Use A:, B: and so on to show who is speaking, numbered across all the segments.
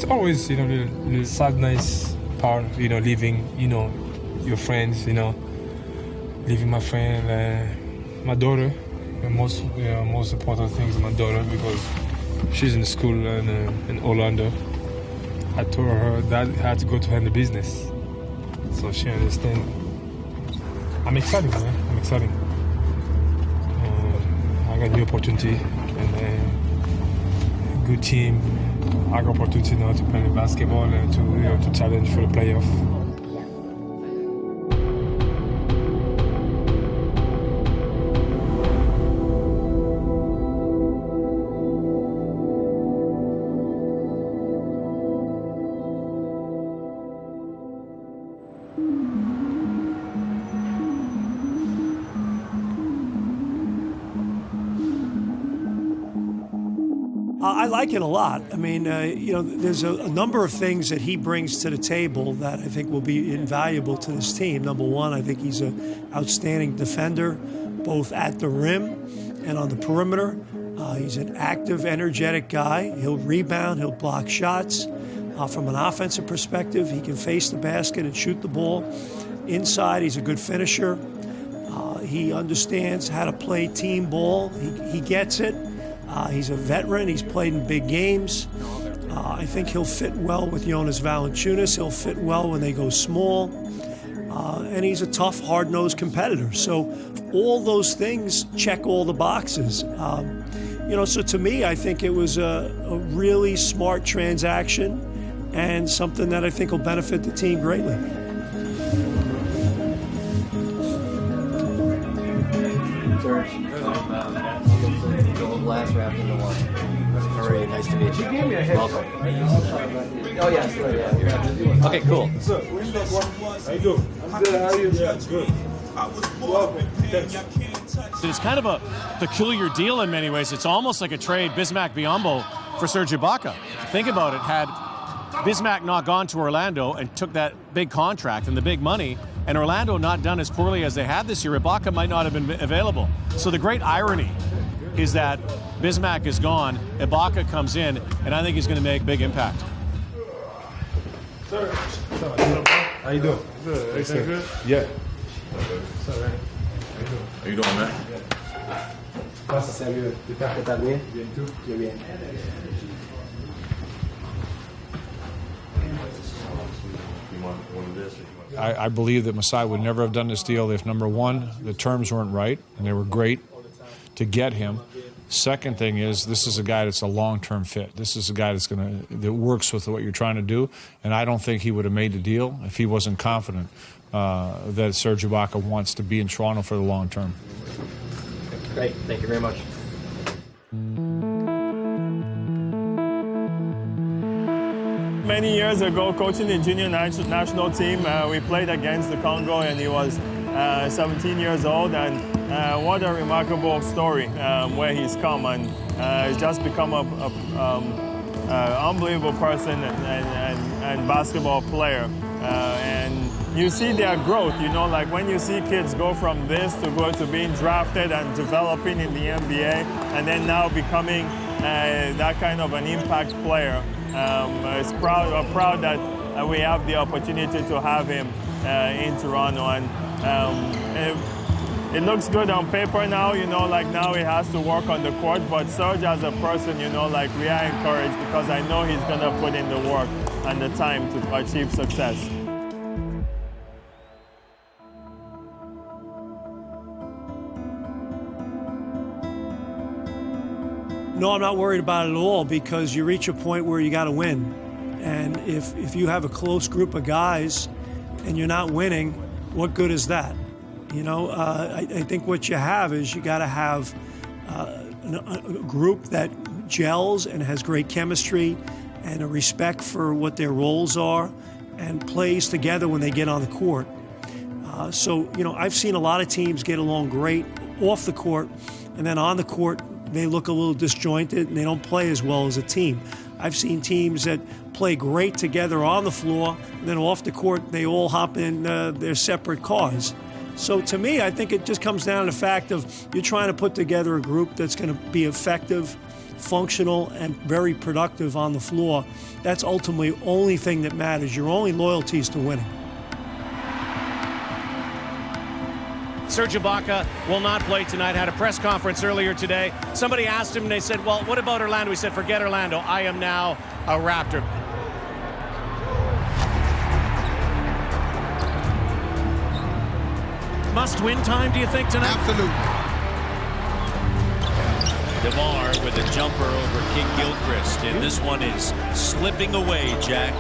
A: always, the sadness part, leaving, your friends, leaving my friend, my daughter. The most important thing is my daughter because she's in school in Orlando. I told her that I had to go to handle business, so she understands. I'm excited, man. I'm excited. I got new opportunity and a good team. I got opportunity now to play basketball and to challenge for the playoff.
B: I like it a lot. I mean, there's a number of things that he brings to the table that I think will be invaluable to this team. Number one, I think he's an outstanding defender, both at the rim and on the perimeter. He's an active, energetic guy. He'll rebound, he'll block shots. From an offensive perspective, he can face the basket and shoot the ball. Inside, he's a good finisher. He understands how to play team ball. He gets it. He's a veteran. He's played in big games. I think he'll fit well with Jonas Valanciunas. He'll fit well when they go small. And he's a tough, hard-nosed competitor. So all those things check all the boxes. So to me, I think it was a really smart transaction and something that I think will benefit the team greatly.
C: Last Raptors to one. How are you? Nice to meet you. Welcome. Oh yes, yeah. Okay, cool.
D: How you doing? I'm good. How are you? Yeah, good. Welcome. Thanks.
E: It's kind of a peculiar deal in many ways. It's almost like a trade, Bismack-Biyombo for Serge Ibaka. Think about it. Had Bismack not gone to Orlando and took that big contract and the big money, and Orlando not done as poorly as they had this year, Ibaka might not have been available. So the great irony is that Bismack is gone, Ibaka comes in, and I think he's going to make big impact.
D: Sir, how you doing? Good. Everything good? Yeah.
F: How you doing, man?
C: Gracias, Sergio. ¿Qué tal? Bien.
D: Bien, tú?
C: Qué bien.
G: I believe that Masai would never have done this deal if, number one, the terms weren't right, and they were great to get him. Second thing is, this is a guy that's a long-term fit. This is a guy that works with what you're trying to do, and I don't think he would have made the deal if he wasn't confident that Serge Ibaka wants to be in Toronto for the long term.
C: Great. Thank you very much.
H: Many years ago, coaching the junior national team, we played against the Congo, and he was 17 years old, and what a remarkable story where he's come, and he's just become an unbelievable person and basketball player. And you see their growth, like when you see kids go from this to being drafted and developing in the NBA, and then now becoming that kind of an impact player. It's proud that we have the opportunity to have him in Toronto, and it looks good on paper now, like now he has to work on the court, but Serge as a person, like we are encouraged because I know he's going to put in the work and the time to achieve success.
B: No, I'm not worried about it at all because you reach a point where you got to win. And if you have a close group of guys and you're not winning, what good is that? I think what you have is you got to have a group that gels and has great chemistry and a respect for what their roles are and plays together when they get on the court. I've seen a lot of teams get along great off the court, and then on the court, they look a little disjointed and they don't play as well as a team. I've seen teams that play great together on the floor, and then off the court, they all hop in their separate cars. So to me, I think it just comes down to the fact of you're trying to put together a group that's going to be effective, functional, and very productive on the floor. That's ultimately the only thing that matters. Your only loyalty is to winning.
E: Serge Ibaka will not play tonight. Had a press conference earlier today. Somebody asked him, and they said, well, what about Orlando? He said, forget Orlando. I am now a Raptor. Must-win time, do you think, tonight?
F: Absolutely.
I: DeMar with a jumper over King Gilchrist, and this one is slipping away, Jack.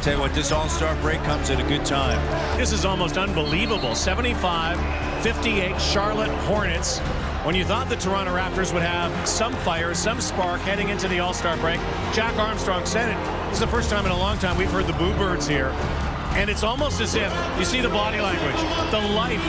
I: Tell you what, this All-Star break comes at a good time.
E: This is almost unbelievable. 75-58 Charlotte Hornets. When you thought the Toronto Raptors would have some fire, some spark heading into the All-Star break, Jack Armstrong said it. This is the first time in a long time we've heard the Boo Birds here. And it's almost as if, you see the body language, the life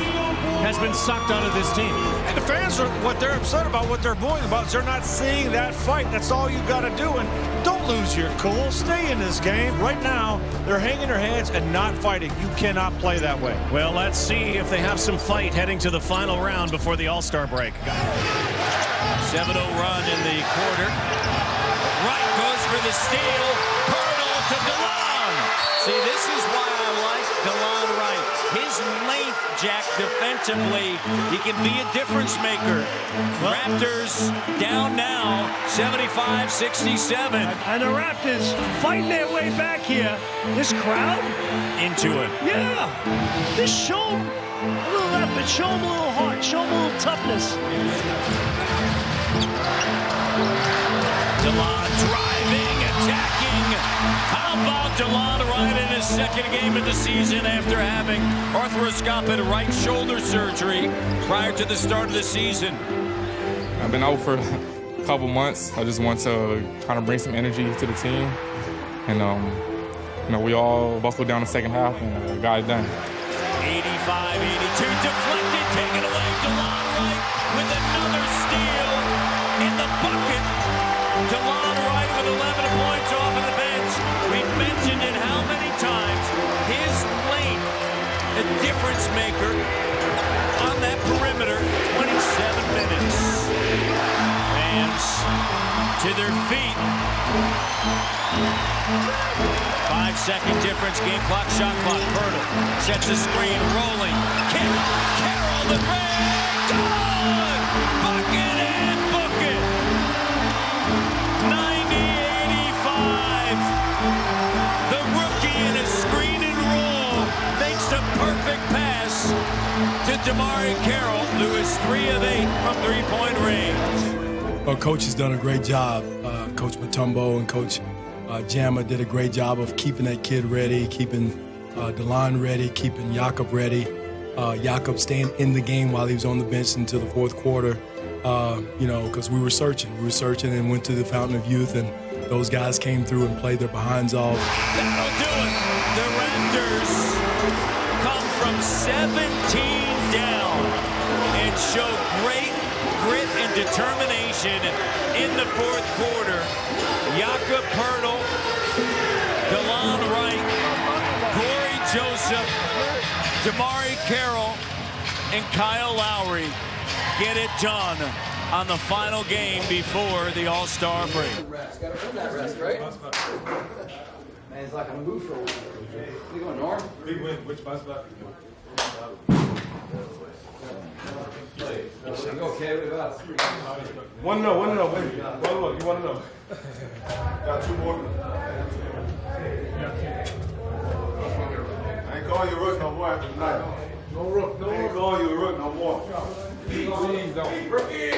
E: has been sucked out of this team.
J: And the fans are, what they're upset about, what they're booing about, is they're not seeing that fight. That's all you got to do. And don't lose your cool. Stay in this game. Right now, they're hanging their heads and not fighting. You cannot play that way.
E: Well, let's see if they have some fight heading to the final round before the All-Star break.
I: 7-0 run in the quarter. Wright goes for the steal. Pirtle to DeLon. See, this is why I like DeLon Wright. His length, Jack, defensively, he can be a difference maker. Raptors down now, 75-67.
B: And the Raptors fighting their way back here. This crowd?
E: Into it.
B: Yeah. Just show them a little effort, show them a little heart, show them a little toughness.
I: DeLon driving, attacking. How about DeLon Wright in his second game of the season after having arthroscopic right shoulder surgery prior to the start of the season?
K: I've been out for a couple months. I just want to kind of bring some energy to the team. And, you know, we all buckled down the second half and got it done.
I: 85-82, deflected, taken away. DeLon Wright with another steal in the bucket. DeLon Wright with 11 points off of the bench. We've mentioned it how many times. His length, a difference maker on that perimeter. 27 minutes. Fans to their feet. 5-second difference, game clock, shot clock. Pirtle sets the screen, rolling. Carroll the break. Done! Bucket and book it. 90-85. The rookie in a screen and roll makes the perfect pass to DeMar Carroll, who is 3 of 8 from three-point range.
L: Our coach has done a great job. Coach Mutombo and Coach Jamma did a great job of keeping that kid ready, keeping DeLon ready, keeping Jakob ready. Jakob staying in the game while he was on the bench until the fourth quarter, you know, because we were searching. We were searching and went to the Fountain of Youth, and those guys came through and played their behinds off.
I: That'll do it. The Raptors come from 17 down and show great grit and determination in the fourth quarter. Jakob Pirtle, DeLon Wright, Corey Joseph, DeMar Carroll, and Kyle Lowry get it done on the final game before the All-Star break.
C: Rest. Gotta earn that rest, right? Man, he's not gonna move for a while. You going north?
D: Big win. Which bus back?
C: You okay with us?
D: 1-0, 1-0. Wait. 1-0. You want to know? Got 2 more. I ain't calling you a rook no more after tonight. No rook. No I ain't calling you a rook no more. Please don't. Rookie!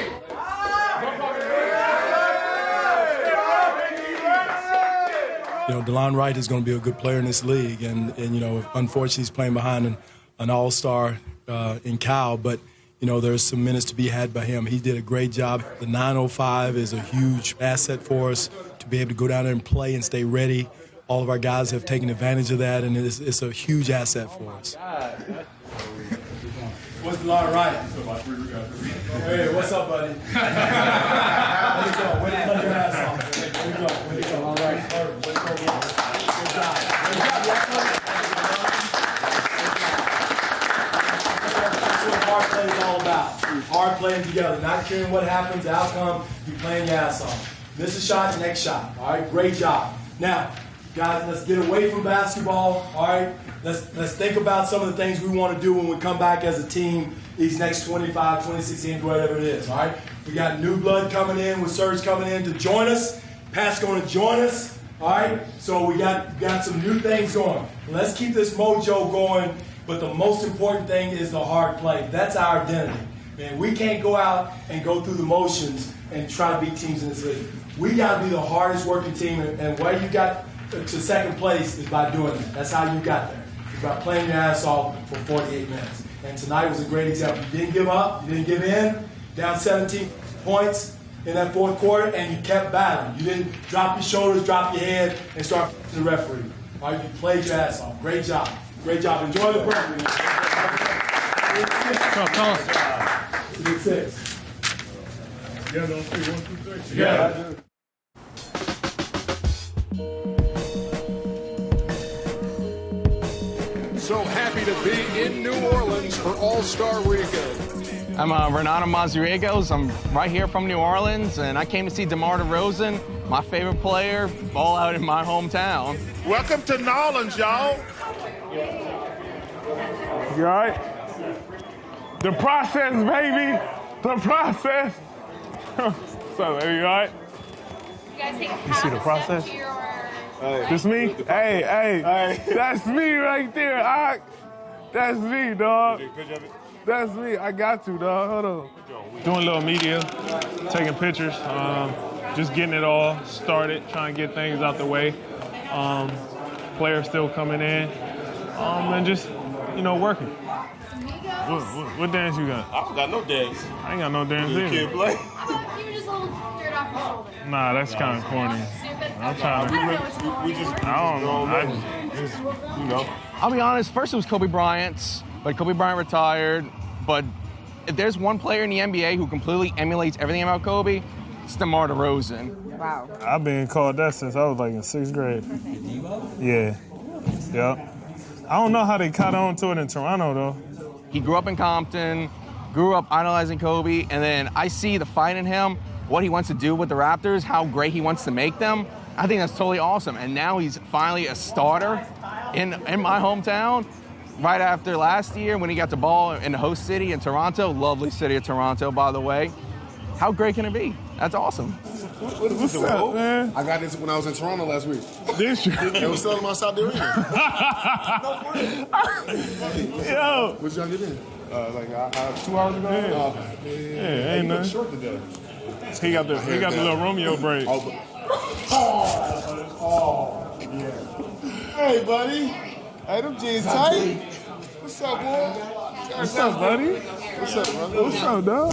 L: You know, DeLon Wright is going to be a good player in this league, and you know, unfortunately, he's playing behind an all-star in Kyle, but you know, there's some minutes to be had by him. He did a great job. The 905 is a huge asset for us to be able to go down there and play and stay ready. All of our guys have taken advantage of that, and it's a huge asset for us.
D: What's DeLon Wright? Hey, what's up, buddy? Way to go. Way to play your ass off. Way to go. Way to go. All right. Way to go. Good job. Good job. hard play is all about. Hard playing together, not caring what happens, the outcome, you playing your ass off. Miss a shot, next shot. All right, great job. Now, guys, let's get away from basketball. All right, let's think about some of the things we want to do when we come back as a team these next 25, 26 games, whatever it is. All right, we got new blood coming in with Serge coming in to join us. Pat's going to join us. All right, so we got some new things going. Let's keep this mojo going. But the most important thing is the hard play. That's our identity. Man, we can't go out and go through the motions and try to beat teams in this league. We got to be the hardest working team, and where you got to second place is by doing that. That's how you got there. It's by playing your ass off for 48 minutes. And tonight was a great example. You didn't give up. You didn't give in. Down 17 points in that fourth quarter, and you kept battling. You didn't drop your shoulders, drop your head, and start to the referee. All right, you played your ass off. Great job. Great job. Enjoy the break.
E: Tell us.
D: Big six.
F: Yeah, no, 1, 2, 3.
D: Yeah.
F: So happy to be in New Orleans for All-Star Weekend.
M: I'm Renato Mazariegos. I'm right here from New Orleans, and I came to see DeMar DeRozan, my favorite player, all out in my hometown.
F: Welcome to New Orleans, y'all.
H: You all right? The process, baby. The process. What's up, baby? You all right?
N: You guys take
H: You see the process? Just me? Hey. That's me right there. That's me, dog. That's me. I got to, dog. Hold on. Doing a little media, taking pictures, just getting it all started, trying to get things out the way. Players still coming in, and just, working. What dance you got?
F: I don't got no dance.
H: I ain't got no dance either.
F: You can't play.
N: You were just a little dirt off your shoulder.
H: Nah, that's kind of corny. I'm trying to.
M: I'll be honest, first it was Kobe Bryant, but Kobe Bryant retired. But if there's one player in the NBA who completely emulates everything about Kobe, it's DeMar DeRozan.
N: Wow.
H: I've been called that since I was like in 6th grade. Yeah. Yep. I don't know how they caught on to it in Toronto, though.
M: He grew up in Compton, grew up idolizing Kobe, and then I see the fight in him, what he wants to do with the Raptors, how great he wants to make them. I think that's totally awesome. And now he's finally a starter in my hometown. Right after last year when he got the ball in the host city in Toronto, lovely city of Toronto, by the way. How great can it be? That's awesome.
F: What's up, man? I got this when I was in Toronto last week.
H: This year?
F: They were selling my South Arena.
H: Yo.
F: What y'all get in? 2 hours ago?
H: Yeah, ain't nothing.
F: Short today.
H: He got the little Romeo braid.
F: Yeah. Hey, buddy. Hey, them jeans tight. What's up, boy?
H: What's up, buddy?
F: What's up, brother?
H: What's up, dog?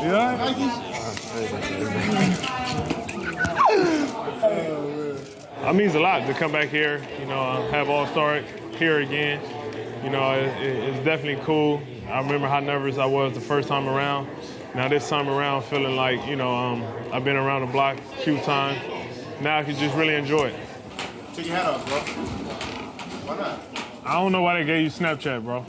H: You all right? It means a lot to come back here, have All-Star here again. It's definitely cool. I remember how nervous I was the first time around. Now this time around, feeling like, I've been around the block a few times. Now I can just really enjoy it.
F: Take your hat off, bro. Why not?
H: I don't know why they gave you Snapchat, bro.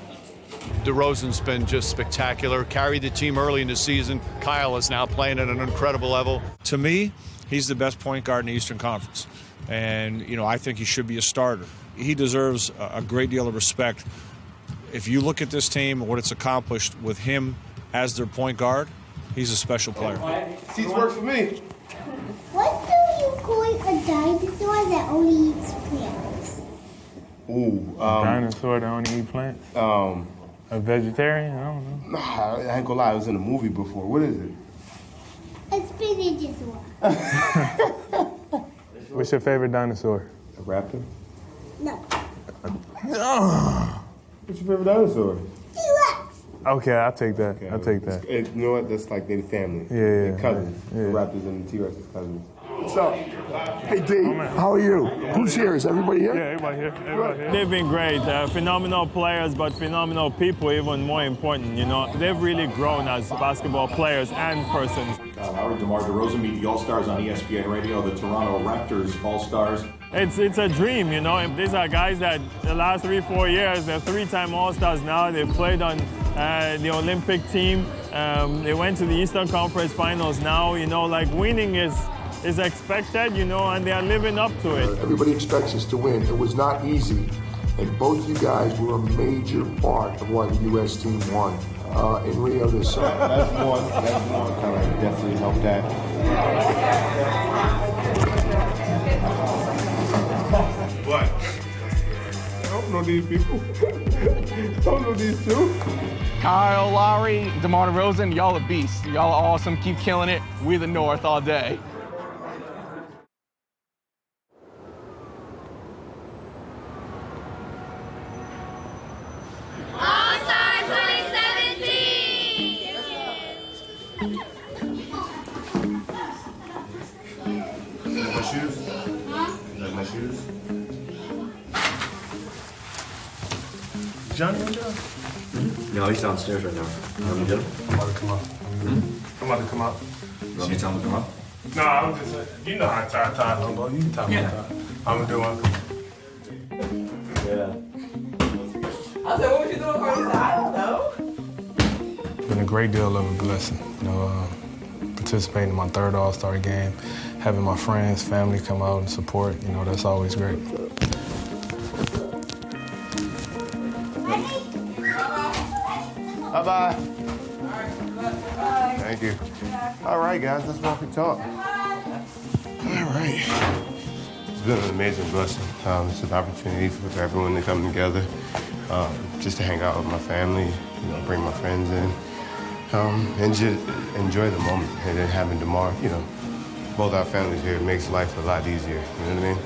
O: DeRozan's been just spectacular. Carried the team early in the season. Kyle is now playing at an incredible level.
G: To me, he's the best point guard in the Eastern Conference. And, I think he should be a starter. He deserves a great deal of respect. If you look at this team and what it's accomplished with him as their point guard, he's a special player.
F: Seats work for me.
P: What do you call a dinosaur that only eats plants?
F: Ooh.
H: Dinosaur that only eat plants? A vegetarian? I don't know.
F: Nah, I ain't gonna lie, I was in a movie before. What is it?
P: A spinachosaur.
H: What's your favorite dinosaur?
F: A raptor?
P: No.
F: What's your favorite dinosaur?
P: T-Rex.
H: Okay, I'll take that. I'll take that.
F: You know what? That's like their family.
H: Yeah.
F: They're cousins.
H: Yeah.
F: The raptors and the T-Rex's cousins.
Q: What's up? Hey, D, how are you? Who's here? Is everybody here?
H: Yeah, everybody here. They've been great. Phenomenal players, but phenomenal people, even more important, They've really grown as basketball players and persons.
R: Lowry, DeMar DeRozan meet the All-Stars on ESPN Radio, the Toronto Raptors All-Stars.
H: It's a dream, These are guys that the last 3-4 years, they're 3-time All-Stars now. They've played on the Olympic team. They went to the Eastern Conference Finals now. You know, like winning is expected, you know, and they are living up to it.
Q: Everybody expects us to win. It was not easy, and both you guys were a major part of why the U.S. team won in Rio this summer.
S: That's one. Kind of definitely helped that.
F: What? I don't know these people. I don't know these two.
M: Kyle, Lowry, DeMar, DeRozan, y'all are beasts. Y'all are awesome. Keep killing it. We the North all day.
N: All-Star 2017!
S: My shoes? You like my shoes?
F: Johnny, what's up?
C: No, he's downstairs right now. How you doing?
F: I'm about to come out. I'm about to come out.
C: You want me to tell him to come up?
F: No, I'm just you know how to tie ties on, bro. You can tie my tie. I'm gonna do one.
C: Yeah.
T: I said, what was you doing for this? I don't know.
A: Been a great deal of a blessing, you know, participating in my third All-Star game, having my friends, family come out and support, you know, that's always great.
S: Bye-bye. Thank you. All right, guys, let's walk and talk. All right. It's been an amazing blessing. It's an opportunity for everyone to come together, just to hang out with my family, you know, bring my friends in, and just enjoy the moment. And then having DeMar, you know, both our families here, it makes life a lot easier. You know what I mean?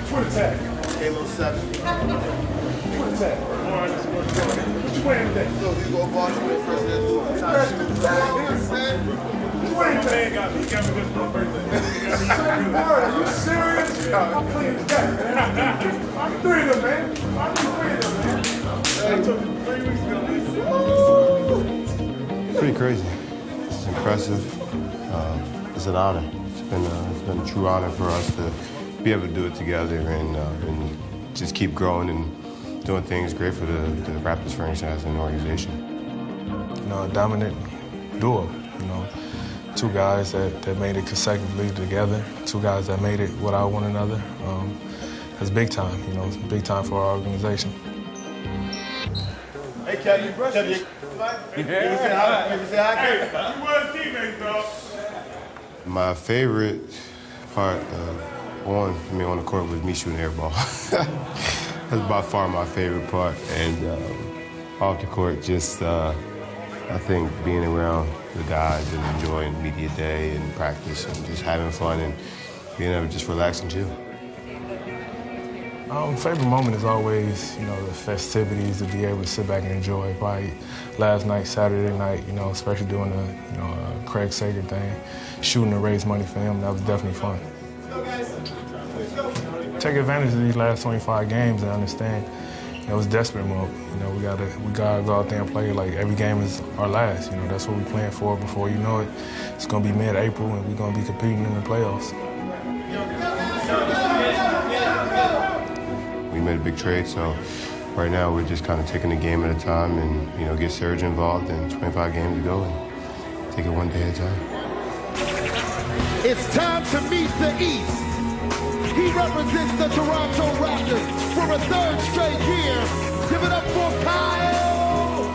F: Twitter tag.
S: Halo 7.
F: Twitter tag. What you wearing today?
S: So we go Boston President Lewis.
F: What you wearing today? He got me this for my birthday. Are you serious? I'm clean today. I'm 3 of them, man. I'm 3 of them, man. I took you 3 weeks ago.
S: Pretty crazy. It's impressive. It's an honor. It's been a true honor for us to be able to do it together and just keep growing and doing things great for the Raptors franchise and organization.
A: You know, a dominant duo, you know, 2 guys that made it consecutively together, 2 guys that made it without one another. That's big time, you know, it's big time for our organization.
F: Hey, Kelly, you brush it. You say hi. You were teammates, dog.
S: My favorite part on the court was me shooting air ball. That's by far my favorite part. And off the court, just I think being around the guys and enjoying media day and practice and just having fun and being able to just relax and chill.
A: Favorite moment is always, you know, the festivities, to be able to sit back and enjoy. Probably last night, Saturday night, you know, especially doing the, you know, Craig Sager thing, shooting to raise money for him. That was definitely fun. Take advantage of these last 25 games and understand, you know, it's desperate mode. You know, we gotta go out there and play like every game is our last. You know, that's what we're playing for. Before you know it, it's gonna be mid-April and we're gonna be competing in the playoffs.
S: We made a big trade, so right now we're just kind of taking a game at a time and, you know, get Serge involved in 25 games to go and take it one day at a time.
U: It's time to meet the East. He represents the Toronto Raptors for a 3rd straight year. Give it up for Kyle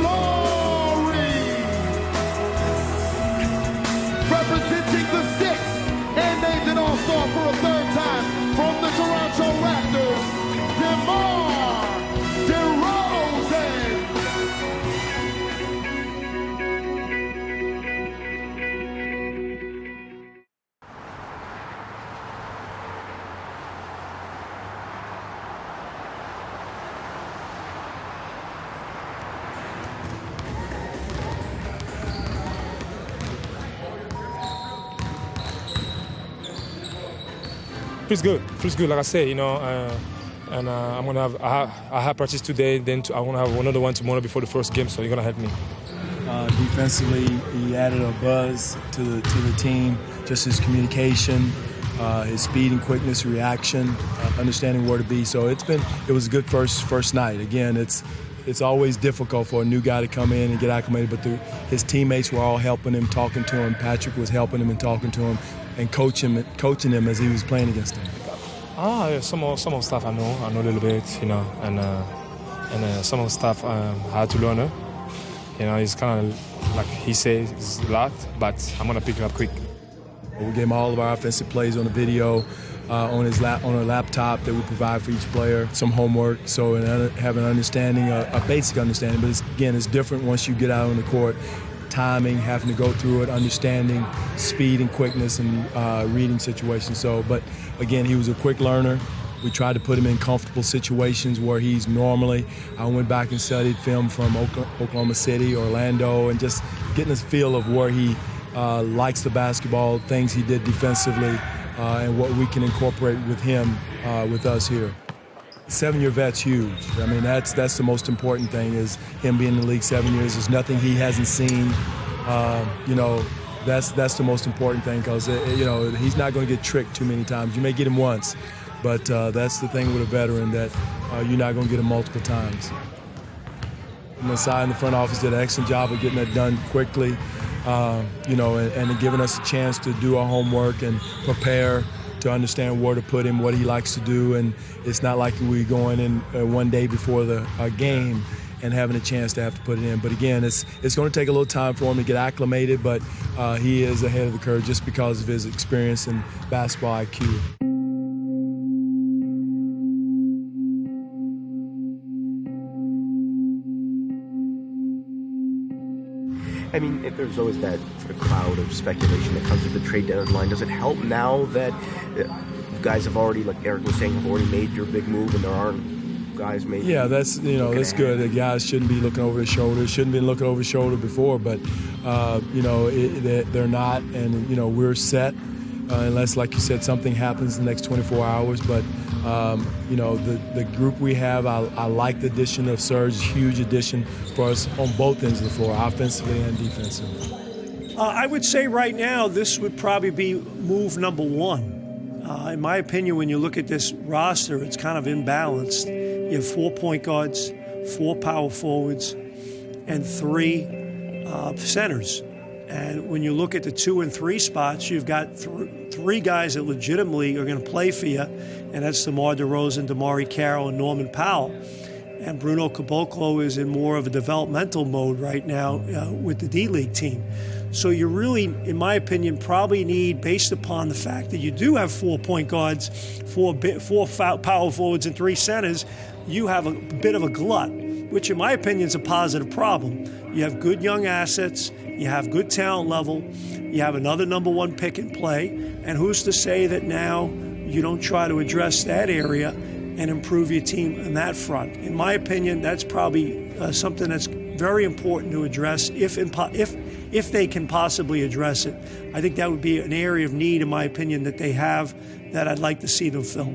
U: Lowry. Representing the 6th and named an All-Star for a 3rd time from the Toronto Raptors, DeMar DeRozan.
A: Feels good. Like I said, you know, and I'm gonna have I have practice today. Then I want to have another one tomorrow before the first game. So you're gonna help me.
L: Defensively, he added a buzz to the team, just his communication, his speed and quickness, reaction, understanding where to be. So it was a good first night. Again, it's always difficult for a new guy to come in and get acclimated, but his teammates were all helping him, talking to him. Patrick was helping him and talking to him and coaching him as he was playing against him.
A: Some of stuff I know a little bit, and some of stuff I had to learn. It's kind of like he says a lot, but I'm gonna pick it up quick.
L: We gave him all of our offensive plays on the video, on a laptop that we provide for each player, some homework, so have an understanding, a basic understanding. But it's different once you get out on the court. Timing, having to go through it, understanding speed and quickness and reading situations. But again, he was a quick learner. We tried to put him in comfortable situations where he's normally. I went back and studied film from Oklahoma City, Orlando, and just getting a feel of where he likes the basketball, things he did defensively, and what we can incorporate with him, with us here. 7-year vet's huge. I mean, that's the most important thing, is him being in the league 7 years. There's nothing he hasn't seen. That's the most important thing, because he's not going to get tricked too many times. You may get him once, but that's the thing with a veteran, that you're not going to get him multiple times. Masai in the front office did an excellent job of getting that done quickly, and giving us a chance to do our homework and prepare, to understand where to put him, what he likes to do. And it's not like we going in one day before the game and having a chance to have to put it in. But again, it's going to take a little time for him to get acclimated, but he is ahead of the curve just because of his experience and basketball IQ.
J: I mean, if there's always that sort of cloud of speculation that comes with the trade deadline, does it help now that you guys have already, like Eric was saying, have already made your big move, and there aren't guys maybe?
L: Yeah, that's good. The guys shouldn't be looking over his shoulder. Shouldn't be looking over his shoulder before, but they're not, and we're set. Unless, like you said, something happens in the next 24 hours. But, the group we have, I like the addition of Serge, huge addition for us on both ends of the floor, offensively and defensively.
B: I would say right now this would probably be move number one. In my opinion, when you look at this roster, it's kind of imbalanced. You have 4 point guards, 4 power forwards, and 3 centers. And when you look at the 2 and 3 spots, you've got 3 guys that legitimately are going to play for you, and that's DeMar DeRozan, DeMar Carroll, and Norman Powell. And Bruno Caboclo is in more of a developmental mode right now with the D-League team. So you really, in my opinion, probably need, based upon the fact that you do have 4 point guards, 4 power forwards, and 3 centers, you have a bit of a glut, which in my opinion is a positive problem. You have good young assets, you have good talent level, you have another number 1 pick in play, and who's to say that now you don't try to address that area and improve your team on that front? In my opinion, that's probably something that's very important to address if they can possibly address it. I think that would be an area of need, in my opinion, that they have, that I'd like to see them fill.